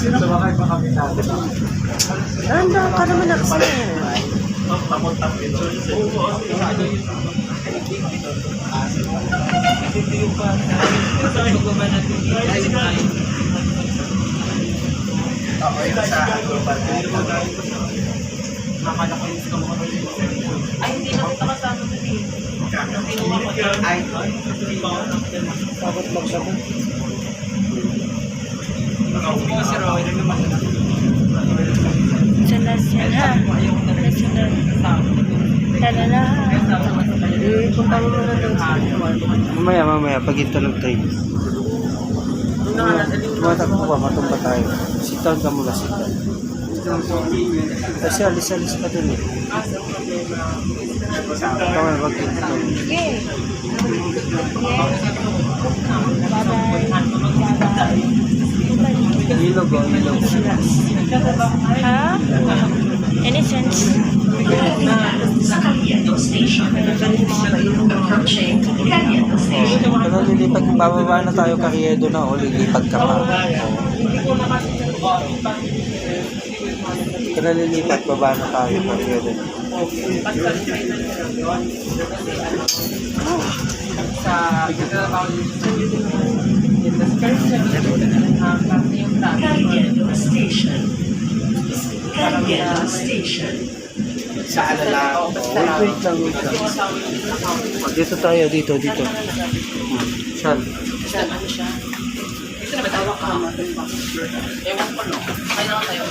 Sumakay pa kami natin. Nanda ka naman ako sa'yo. Ay, hindi na kita kasama na din. Ay, Takot magsama. Sana. Talala. punta mo muna doon sa Mamaya, pag ito nag-trade. Tumatak ko ba, matumba tayo. Sit-down ka muna, sit-down. Kasi alis-alis ka dun eh. Tama na, mag-ito. Yes. Bye-bye. Ilog o, ilog. Ha? Any sense? Caliendo Station. Approaching Caliendo Station. Pero lilipat, bababa na tayo Carriedo na o lilipat ka pa. Pero lilipat, baba na tayo Carriedo. Caliendo Station. Caliendo Station. Wait lang. Dito tayo, dito. Saan? ano siya? Ito na ba tawag ka? Ewan ko no. Kailangan tayo.